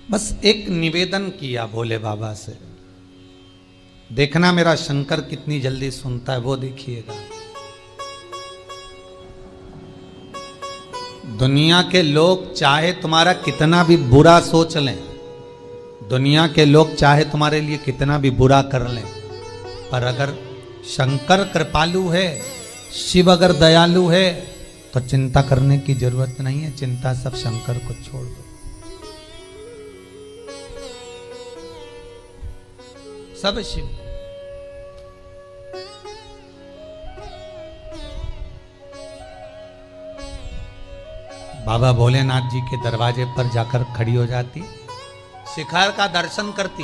बस एक निवेदन किया भोले बाबा से, देखना मेरा शंकर कितनी जल्दी सुनता है, वो देखिएगा। दुनिया के लोग चाहे तुम्हारा कितना भी बुरा सोच लें, दुनिया के लोग चाहे तुम्हारे लिए कितना भी बुरा कर लें, पर अगर शंकर कृपालु है, शिव अगर दयालु है, तो चिंता करने की जरूरत नहीं है। चिंता सब शंकर को छोड़ दो। सब शिव। बाबा भोलेनाथ जी के दरवाजे पर जाकर खड़ी हो जाती, शिखर का दर्शन करती,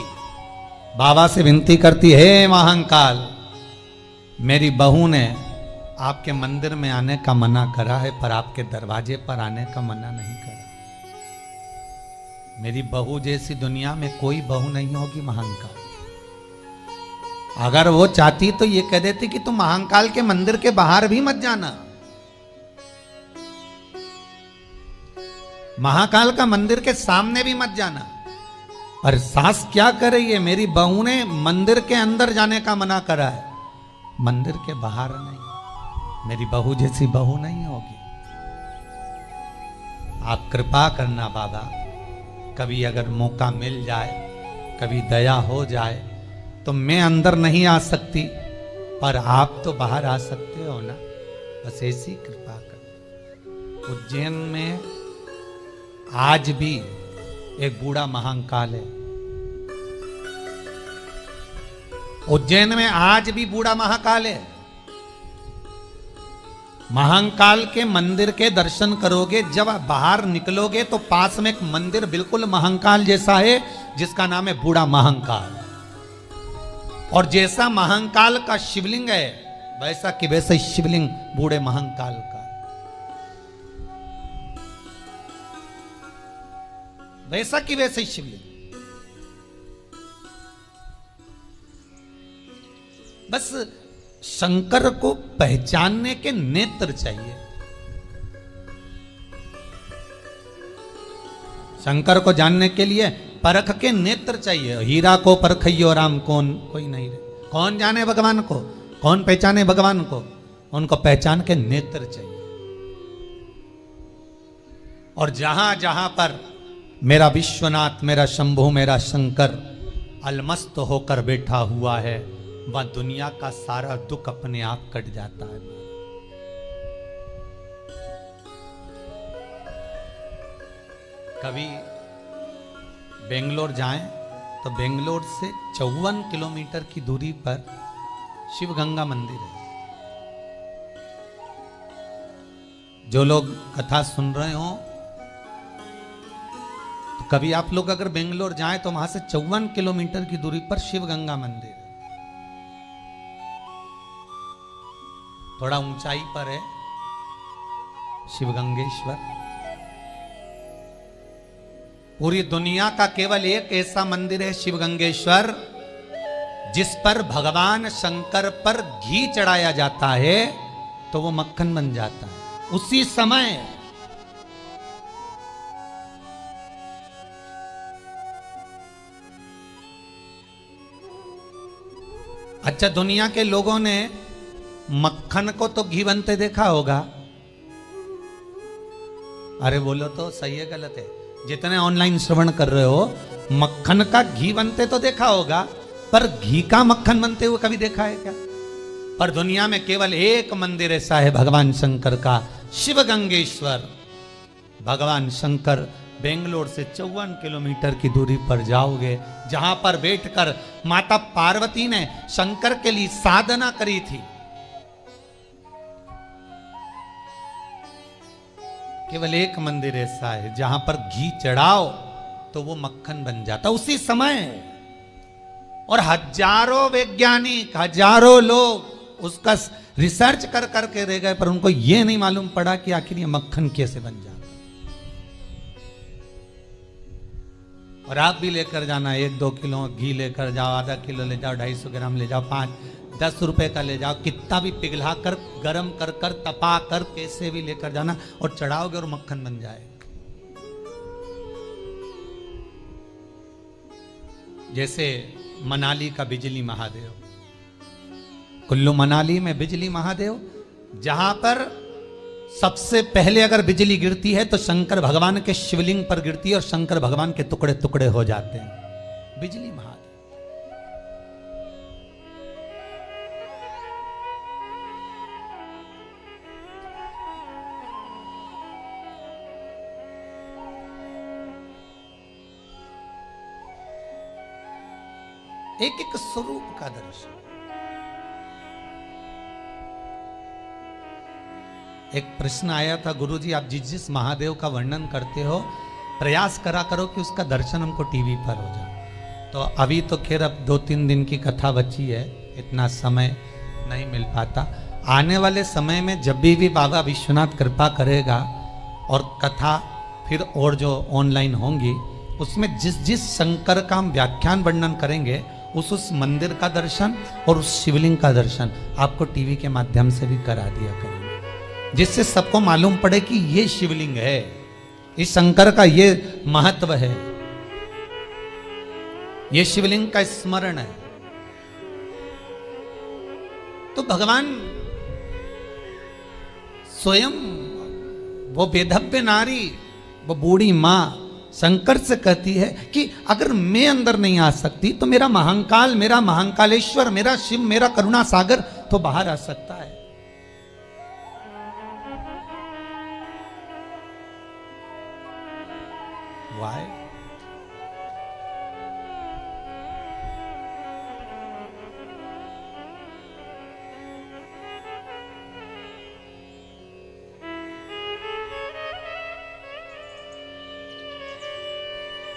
बाबा से विनती करती, हे महाकाल, मेरी बहू ने आपके मंदिर में आने का मना करा है, पर आपके दरवाजे पर आने का मना नहीं करा। मेरी बहू जैसी दुनिया में कोई बहू नहीं होगी महाकाल। अगर वो चाहती तो ये कह देती कि तुम महाकाल के मंदिर के बाहर भी मत जाना, महाकाल का मंदिर के सामने भी मत जाना। और सास क्या कर रही है, मेरी बहू ने मंदिर के अंदर जाने का मना करा है, मंदिर के बाहर नहीं। मेरी बहू जैसी बहू नहीं होगी। आप कृपा करना बाबा, कभी अगर मौका मिल जाए, कभी दया हो जाए, तो मैं अंदर नहीं आ सकती, पर आप तो बाहर आ सकते हो ना, बस ऐसी कृपा कर। उज्जैन में आज भी एक बूढ़ा महाकाल है। उज्जैन में आज भी बूढ़ा महाकाल है। महाकाल के मंदिर के दर्शन करोगे, जब आप बाहर निकलोगे तो पास में एक मंदिर बिल्कुल महाकाल जैसा है, जिसका नाम है बूढ़ा महाकाल। और जैसा महाकाल का शिवलिंग है, वैसा कि वैसा शिवलिंग बूढ़े महाकाल का, वैसा कि वैसे शिवलिंग। बस शंकर को पहचानने के नेत्र चाहिए। शंकर को जानने के लिए परख के नेत्र चाहिए। हीरा को परखइयो राम, कौन कोई नहीं रहे। कौन जाने भगवान को, कौन पहचाने भगवान को, उनको पहचान के नेत्र चाहिए। और जहां जहां पर मेरा विश्वनाथ, मेरा शंभु, मेरा शंकर अलमस्त होकर बैठा हुआ है, वह दुनिया का सारा दुख अपने आप कट जाता है। कभी बेंगलोर जाएं तो बेंगलोर से 54 किलोमीटर की दूरी पर शिव गंगा मंदिर है। जो लोग कथा सुन रहे हो, तो कभी आप लोग अगर बेंगलोर जाएं तो वहां से 54 किलोमीटर की दूरी पर शिव गंगा मंदिर है। थोड़ा ऊंचाई पर है शिवगंगेश्वर। पूरी दुनिया का केवल एक ऐसा मंदिर है शिवगंगेश्वर, जिस पर भगवान शंकर पर घी चढ़ाया जाता है तो वो मक्खन बन जाता है उसी समय। अच्छा, दुनिया के लोगों ने मक्खन को तो घी बनते देखा होगा। अरे बोलो तो सही है गलत है? जितने ऑनलाइन श्रवण कर रहे हो, मक्खन का घी बनते तो देखा होगा, पर घी का मक्खन बनते हुए कभी देखा है क्या? पर दुनिया में केवल एक मंदिर ऐसा है भगवान शंकर का, शिवगंगेश्वर। भगवान शंकर बेंगलोर से 54 किलोमीटर की दूरी पर जाओगे, जहां पर बैठकर माता पार्वती ने शंकर के लिए साधना करी थी। केवल एक मंदिर ऐसा है जहां पर घी चढ़ाओ तो वो मक्खन बन जाता उसी समय। और हजारों वैज्ञानिक, हजारों लोग उसका रिसर्च कर करके रह गए, पर उनको ये नहीं मालूम पड़ा कि आखिर ये मक्खन कैसे बन जाता। और आप भी लेकर जाना, 1-2 किलो घी लेकर जाओ, आधा किलो ले जाओ, 250 ग्राम ले जाओ, 5-10 रुपए का ले जाओ, कितना भी पिघला कर, गरम कर कर, तपा कर, कैसे भी लेकर जाना और चढ़ाओगे और मक्खन बन जाएगा। जैसे मनाली का बिजली महादेव, कुल्लू मनाली में बिजली महादेव, जहां पर सबसे पहले अगर बिजली गिरती है तो शंकर भगवान के शिवलिंग पर गिरती है और शंकर भगवान के टुकड़े टुकड़े हो जाते हैं। बिजली महादेव। एक एक स्वरूप का दर्शन। एक प्रश्न आया था, गुरुजी आप जिस जिस महादेव का वर्णन करते हो प्रयास करा करो कि उसका दर्शन हमको टीवी पर हो जाए। तो अभी तो खैर अब 2-3 दिन की कथा बची है, इतना समय नहीं मिल पाता। आने वाले समय में जब भी बाबा विश्वनाथ कृपा करेगा और कथा फिर और जो ऑनलाइन होंगी उसमें जिस जिस शंकर का हम व्याख्यान वर्णन करेंगे उस मंदिर का दर्शन और उस शिवलिंग का दर्शन आपको टीवी के माध्यम से भी करा दिया करेंगे, जिससे सबको मालूम पड़े कि ये शिवलिंग है, इस शंकर का ये महत्व है, ये शिवलिंग का स्मरण है। तो भगवान स्वयं वो वेधव्य नारी, वो बूढ़ी मां शंकर से कहती है कि अगर मैं अंदर नहीं आ सकती तो मेरा महाकाल, मेरा महाकालेश्वर, मेरा शिव, मेरा करुणा सागर तो बाहर आ सकता है। Why?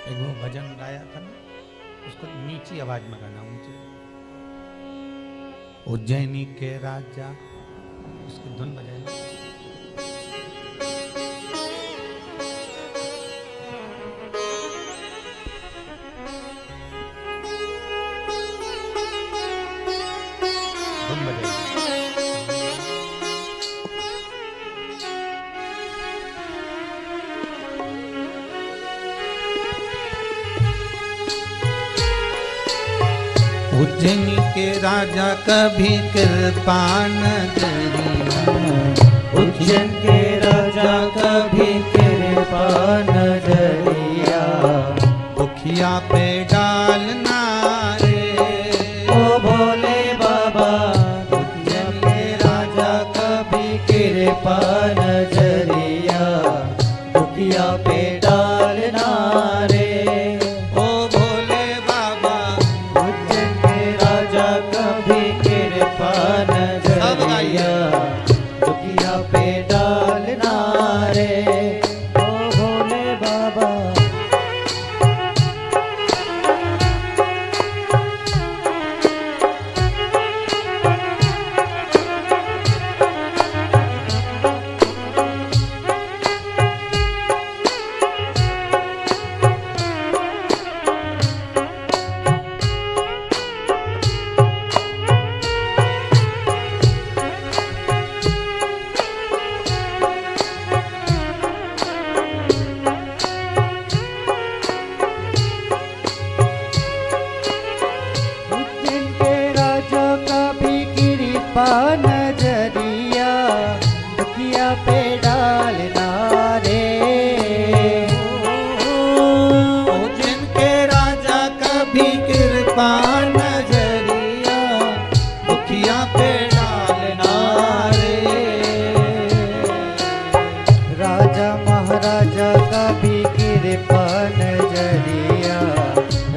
एक वो भजन गाया था ना, उसको नीची आवाज में गाना, ऊंचे। उज्जैनी के राजा, उसकी धुन बजाएगा। धुन बजाएगा। उज्जैनी के राजा कभी कृपा न करिया, उज्जैन के राजा कभी कृपा न करिया, दुखिया पे डालना रे ओ भोले बाबा। उज्जैन के राजा कभी कृपा न करिया, दुखिया पे डालना रे ओ भोले बाबा। उज्जैन के राजा कभी कृपा न सब गाइए। करिया, दुखिया पे डालना रे ओ भोले बाबा। उज्जैन के राजा कभी कृपा नजरिया, दुखिया पे डालना रे उज्जैन के राजा कभी कृपा नजरिया, दुखिया पे डालना रे। राजा महाराजा कभी कृपा नजरिया,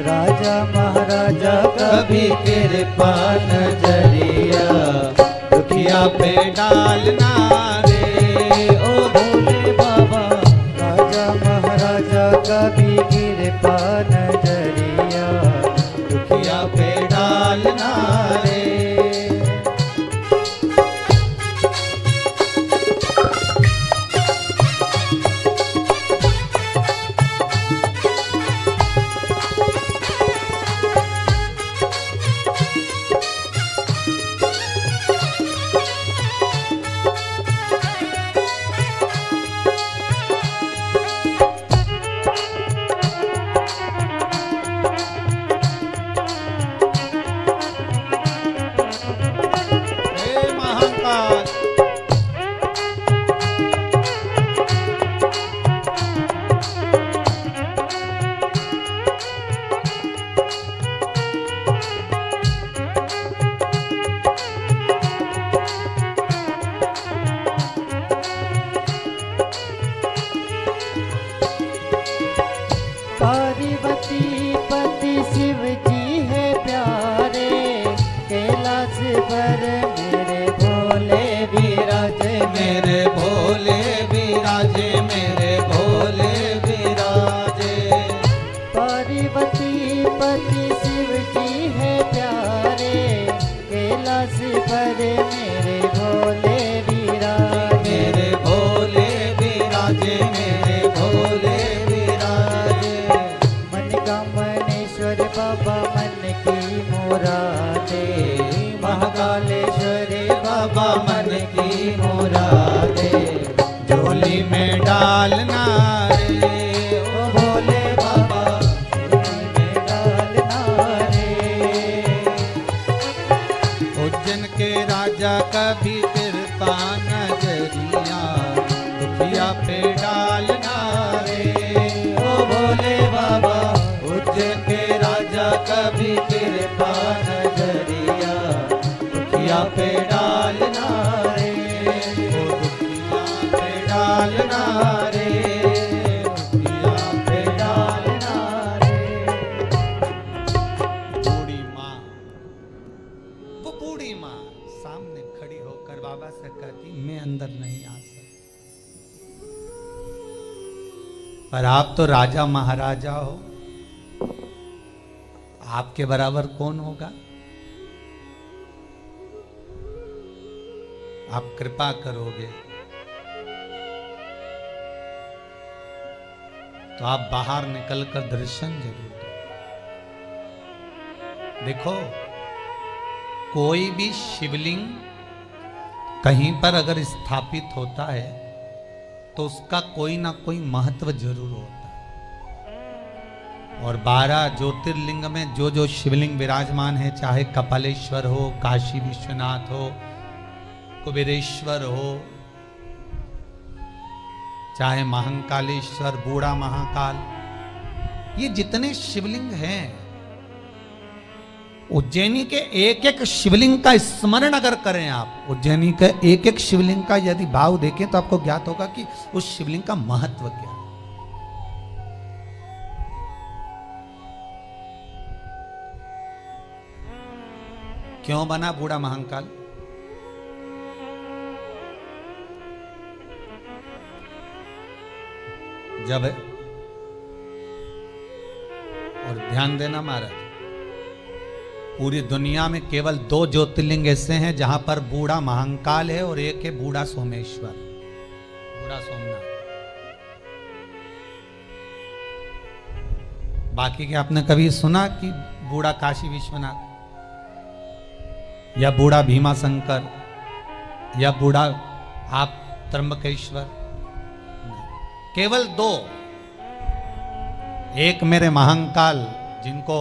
राजा महाराजा कभी कृपा नजरिया, दुखिया पे डालना रे ओ भोले बाबा। राजा महाराजा कभी कृपा नजरिया, दुखिया पे डालना रे। पर मेरे भोले विराजे, मेरे भोले विराजे, मेरे भोले विराजे। पार्वती पति शिव जी है प्यारे, कैलाश पर मेरे भोले विराजे, मेरे भोले विराजे, मेरे भोले विराजे। मन का मनेश्वर बाबा मन की मुरादे, महाकालेश्वरी बाबा मन की मुरादे, झोली में डालना रे ओ भोले बाबा, झोली में डालना रे। उज्जैन के राजा कभी कृपा नजरिया, दुखिया पे डालना रे ओ भोले बाबा। उज्जैन के राजा कभी कृपा नजरिया, दुखिया पे डालना रे ओ दुखिया पे डालना रे, दुखिया पे डालना रे। बूढ़ी माँ, वो बूढ़ी माँ सामने खड़ी होकर बाबा से कहती, मैं अंदर नहीं आ सकती, पर आप तो राजा महाराजा हो, आपके बराबर कौन होगा? आप कृपा करोगे तो आप बाहर निकलकर दर्शन जरूर दो। देखो, कोई भी शिवलिंग कहीं पर अगर स्थापित होता है तो उसका कोई ना कोई महत्व जरूर होता है। और 12 ज्योतिर्लिंग में जो जो शिवलिंग विराजमान है, चाहे कपालेश्वर हो, काशी विश्वनाथ हो, कुबेरेश्वर हो, चाहे महाकालेश्वर, बूढ़ा महाकाल, ये जितने शिवलिंग हैं, उज्जैनी के एक एक शिवलिंग का स्मरण अगर करें आप, उज्जैनी के एक एक शिवलिंग का यदि भाव देखें तो आपको ज्ञात होगा कि उस शिवलिंग का महत्व क्या है। क्यों बना बूढ़ा महाकाल? जब, और ध्यान देना महाराज, पूरी दुनिया में केवल 2 ज्योतिर्लिंग ऐसे हैं जहां पर बूढ़ा महाकाल है और एक है बूढ़ा सोमेश्वर, बूढ़ा सोमनाथ। बाकी के आपने कभी सुना कि बूढ़ा काशी विश्वनाथ या बूढ़ा भीमा शंकर या बूढ़ा आप त्र्यंबकेश्वर? केवल 2, एक मेरे महाकाल, जिनको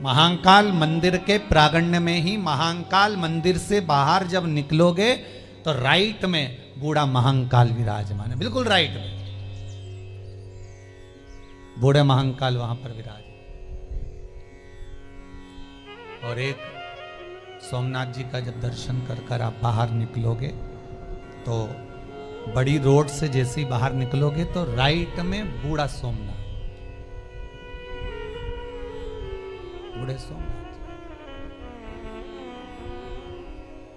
महाकाल मंदिर के प्रांगण में ही, महाकाल मंदिर से बाहर जब निकलोगे तो राइट में बूढ़ा महाकाल विराजमान है, बिल्कुल राइट में बूढ़े महाकाल वहां पर विराज। और एक सोमनाथ जी का जब दर्शन कर कर आप बाहर निकलोगे तो बड़ी रोड से जैसे ही बाहर निकलोगे तो राइट में बूढ़ा सोमनाथ, बूढ़े सोमनाथ।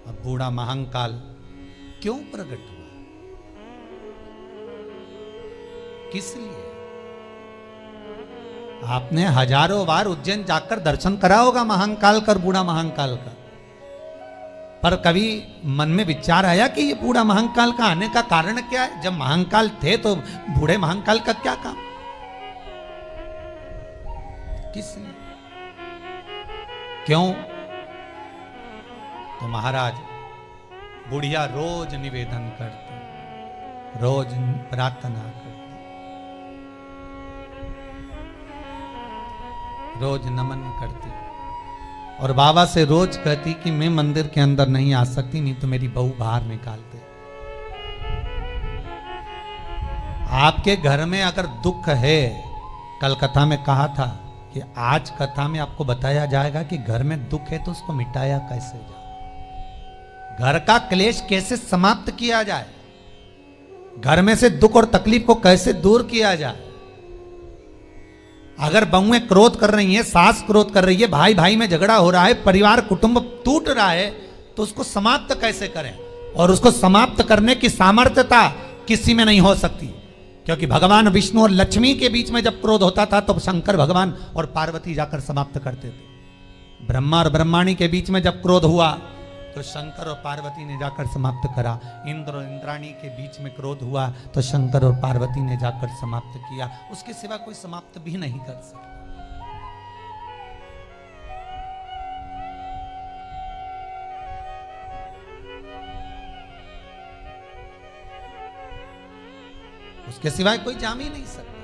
अब बूढ़ा महाकाल क्यों प्रकट हुआ, किस लिए? आपने हजारों बार उज्जैन जाकर दर्शन करा होगा महाकाल का, बूढ़ा महाकाल का, पर कभी मन में विचार आया कि ये बूढ़ा महाकाल का आने का कारण क्या है? जब महाकाल थे तो बूढ़े महाकाल का क्या काम, किस लिए, क्यों? तो महाराज, बुढ़िया रोज निवेदन करती, रोज प्रार्थना करती, रोज नमन करती और बाबा से रोज कहती कि मैं मंदिर के अंदर नहीं आ सकती, नहीं तो मेरी बहू बाहर निकालते। आपके घर में अगर दुख है, कल कथा में कहा था कि आज कथा में आपको बताया जाएगा कि घर में दुख है तो उसको मिटाया कैसे जाए, घर का क्लेश कैसे समाप्त किया जाए, घर में से दुख और तकलीफ को कैसे दूर किया जाए। अगर बहुएं क्रोध कर रही हैं, सास क्रोध कर रही है, भाई भाई में झगड़ा हो रहा है, परिवार कुटुंब टूट रहा है, तो उसको समाप्त कैसे करें, और उसको समाप्त करने की सामर्थ्यता किसी में नहीं हो सकती, क्योंकि भगवान विष्णु और लक्ष्मी के बीच में जब क्रोध होता था तो शंकर भगवान और पार्वती जाकर समाप्त करते थे। ब्रह्मा और ब्रह्माणी के बीच में जब क्रोध हुआ तो शंकर और पार्वती ने जाकर समाप्त करा। इंद्र और इंद्राणी के बीच में क्रोध हुआ तो शंकर और पार्वती ने जाकर समाप्त किया। उसके सिवा कोई समाप्त भी नहीं कर सकता। उसके सिवाय कोई जाम ही नहीं सकता।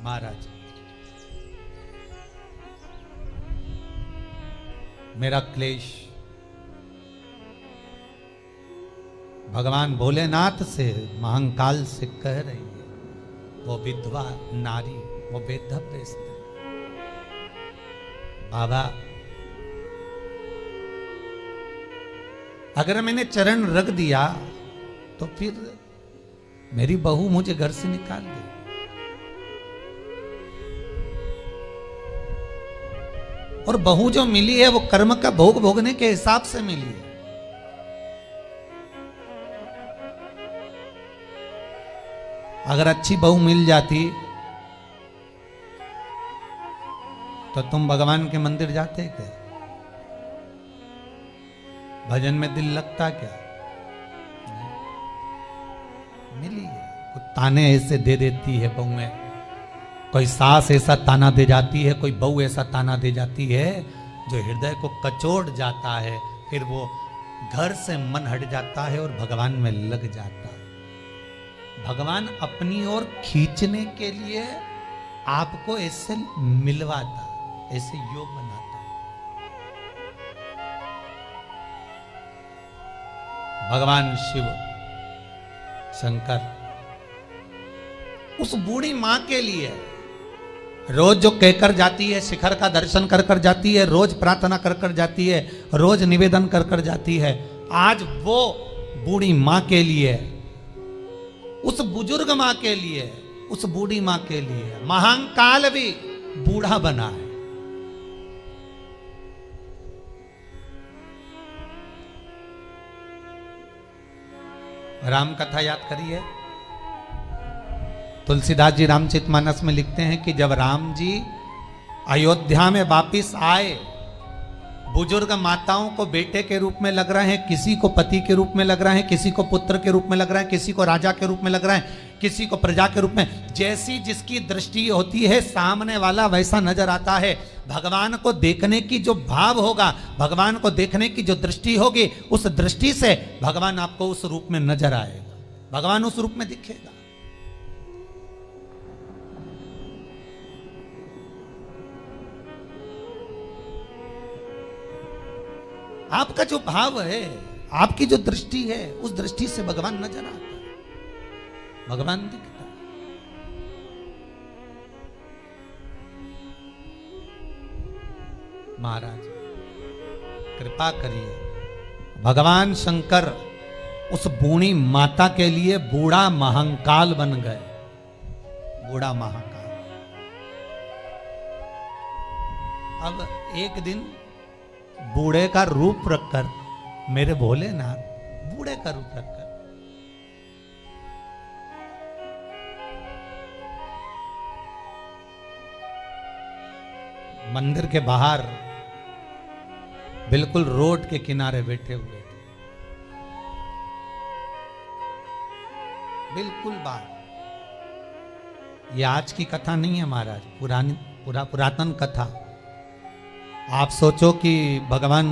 महाराज, मेरा क्लेश भगवान भोलेनाथ से महाकाल से कह रही है, वो विधवा नारी, वो बेधव्य स्त्री, बाबा अगर मैंने चरण रख दिया तो फिर मेरी बहू मुझे घर से निकाल दे। और बहू जो मिली है वो कर्म का भोग भोगने के हिसाब से मिली है। अगर अच्छी बहू मिल जाती तो तुम भगवान के मंदिर जाते क्या? भजन में दिल लगता क्या? मिली है। कुछ ताने ऐसे दे देती है बहुएं, कोई सास ऐसा ताना दे जाती है, कोई बहू ऐसा ताना दे जाती है जो हृदय को कचोड़ जाता है। फिर वो घर से मन हट जाता है और भगवान में लग जाता है। भगवान अपनी ओर खींचने के लिए आपको ऐसे मिलवाता, ऐसे योग बनाता। भगवान शिव शंकर उस बूढ़ी मां के लिए रोज जो कहकर जाती है, शिखर का दर्शन कर कर जाती है, रोज प्रार्थना कर कर जाती है, रोज निवेदन कर कर जाती है, आज वो बूढ़ी मां के लिए, उस बुजुर्ग मां के लिए, उस बूढ़ी मां के लिए महाकाल भी बूढ़ा बना है। राम कथा याद करिए। तुलसीदास जी रामचरितमानस में लिखते हैं कि जब राम जी अयोध्या में वापिस आए, बुजुर्ग माताओं को बेटे के रूप में लग रहे हैं, किसी को पति के रूप में लग रहे हैं, किसी को पुत्र के रूप में लग रहे हैं, किसी को राजा के रूप में लग रहे हैं, किसी को प्रजा के रूप में। जैसी जिसकी दृष्टि होती है सामने वाला वैसा नजर आता है। भगवान को देखने की जो भाव होगा, भगवान को देखने की जो दृष्टि होगी, उस दृष्टि से भगवान आपको उस रूप में नजर आएगा, भगवान उस रूप में दिखेगा। आपका जो भाव है, आपकी जो दृष्टि है, उस दृष्टि से भगवान नजर आता है, भगवान दिखता है। महाराज कृपा करिए, भगवान शंकर उस बूढ़ी माता के लिए बूढ़ा महाकाल बन गए, बूढ़ा महाकाल। अब एक दिन बूढ़े का रूप रखकर, मेरे भोलेनाथ बूढ़े का रूप रखकर मंदिर के बाहर बिल्कुल रोड के किनारे बैठे हुए थे, बिल्कुल बाहर। ये आज की कथा नहीं है महाराज, पुरातन कथा। आप सोचो कि भगवान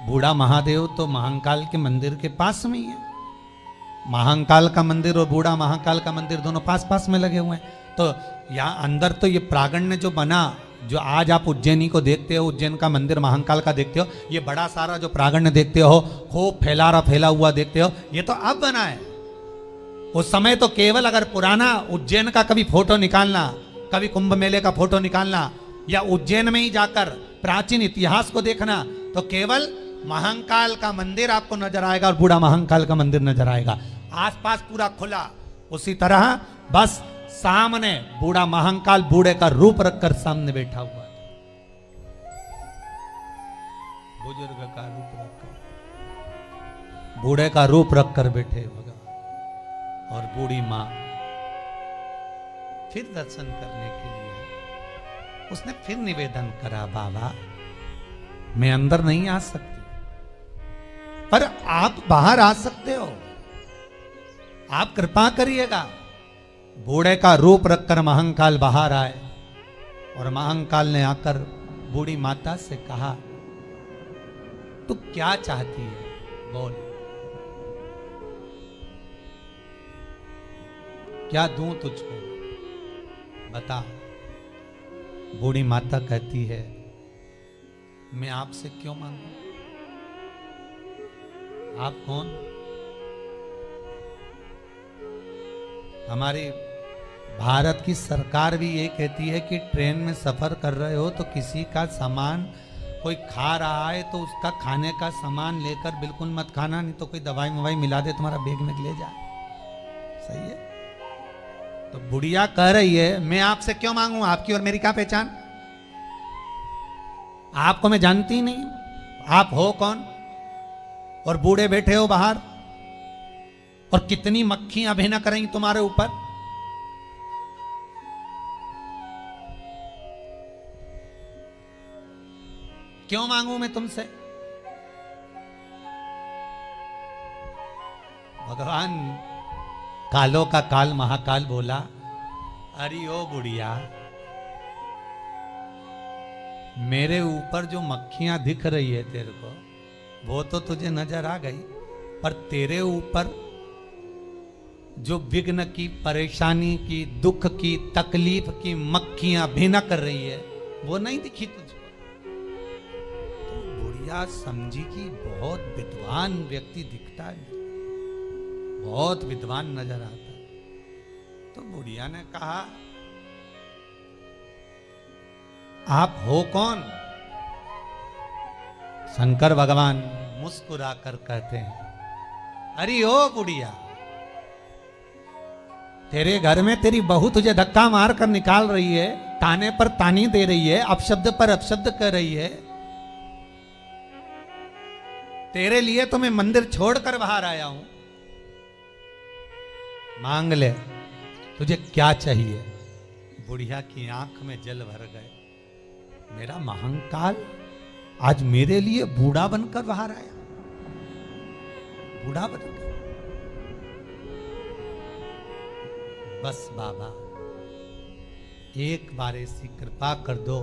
बूढ़ा महादेव तो महाकाल के मंदिर के पास में ही है। महाकाल का मंदिर और बूढ़ा महाकाल का मंदिर दोनों पास पास में लगे हुए हैं। तो यहाँ अंदर तो ये प्रांगण जो बना, जो आज आप उज्जैनी को देखते हो, उज्जैन का मंदिर महाकाल का देखते हो, ये बड़ा सारा जो प्रांगण देखते हो, खूब फैला हुआ देखते हो, ये तो अब बना है। उस समय तो केवल अगर पुराना उज्जैन का कभी फोटो निकालना, कभी कुंभ मेले का फोटो निकालना, या उज्जैन में ही जाकर प्राचीन इतिहास को देखना, तो केवल महाकाल का मंदिर आपको नजर आएगा और बूढ़ा महाकाल का मंदिर नजर आएगा। आसपास पूरा खुला। उसी तरह बस सामने बूढ़ा महाकाल बूढ़े का रूप रखकर सामने बैठा हुआ था। बुजुर्ग का रूप रखकर, बूढ़े का रूप रखकर बैठे भगवान। और बूढ़ी माँ फिर दर्शन करने के लिए उसने फिर निवेदन करा, बाबा मैं अंदर नहीं आ सकती, पर आप बाहर आ सकते हो, आप कृपा करिएगा। बूढ़े का रूप रखकर महंकाल बाहर आए और महंकाल ने आकर बूढ़ी माता से कहा, तू क्या चाहती है, बोल, क्या दूं तुझको, बता। बूढ़ी माता कहती है, मैं आपसे क्यों मांगू, आप कौन? हमारी भारत की सरकार भी ये कहती है कि ट्रेन में सफर कर रहे हो तो किसी का सामान कोई खा रहा है तो उसका खाने का सामान लेकर बिल्कुल मत खाना, नहीं तो कोई दवाई मवाई मिला दे तुम्हारा बैग में ले जाए। सही है। तो बुढ़िया कह रही है, मैं आपसे क्यों मांगू, आपकी और मेरी क्या पहचान, आपको मैं जानती ही नहीं, आप हो कौन? और बूढ़े बैठे हो बाहर और कितनी मक्खियां भिनक करेंगी तुम्हारे ऊपर। क्यों मांगू मैं तुमसे? भगवान कालों का काल महाकाल बोला, अरे ओ बुढ़िया, मेरे ऊपर जो मक्खियां दिख रही है तेरे को, वो तो तुझे नजर आ गई, पर तेरे ऊपर जो विघ्न की, परेशानी की, दुख की, तकलीफ की मक्खियां भिनक कर रही है, वो नहीं दिखी तुझको। तो बुढ़िया समझी कि बहुत विद्वान व्यक्ति दिखता है, बहुत विद्वान नजर आता है। तो बुढ़िया ने कहा, आप हो कौन? शंकर भगवान मुस्कुराकर कहते हैं, अरे ओ बुढ़िया, तेरे घर में तेरी बहू तुझे धक्का मार कर निकाल रही है, ताने पर तानी दे रही है, अपशब्द पर अपशब्द कर रही है, तेरे लिए तो मैं मंदिर छोड़कर बाहर आया हूं, मांग ले, तुझे क्या चाहिए? बुढ़िया की आंख में जल भर गए, मेरा महंकाल आज मेरे लिए बूढ़ा बनकर बाहर आया, बूढ़ा बनकर। बस बाबा एक बार ऐसी कृपा कर दो,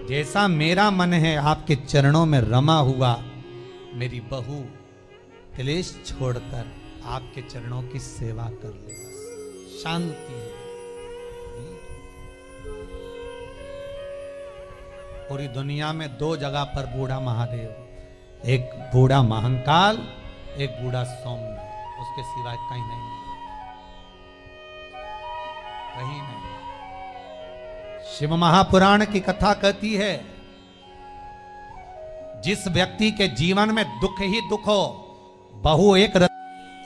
जैसा मेरा मन है आपके चरणों में रमा हुआ, मेरी बहू क्लेश छोड़कर आपके चरणों की सेवा कर ले, बस शांति है। पूरी दुनिया में दो जगह पर बूढ़ा महादेव, एक बूढ़ा महंकाल, एक बूढ़ा सोमनाथ, उसके सिवाय कहीं नहीं, कहीं नहीं। शिव महापुराण की कथा कहती है, जिस व्यक्ति के जीवन में दुख ही दुख हो, बहु एक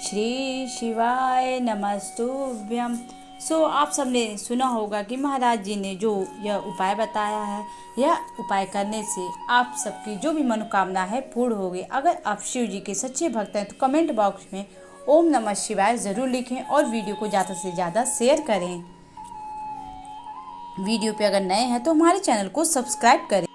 श्री शिवाय नमस्तुभ्यम। सो आप सबने सुना होगा कि महाराज जी ने जो यह उपाय बताया है, यह उपाय करने से आप सबकी जो भी मनोकामना है पूर्ण होगी। अगर आप शिव जी के सच्चे भक्त हैं तो कमेंट बॉक्स में ओम नमः शिवाय ज़रूर लिखें और वीडियो को ज़्यादा से ज़्यादा शेयर करें। वीडियो पे अगर नए हैं तो हमारे चैनल को सब्सक्राइब करें।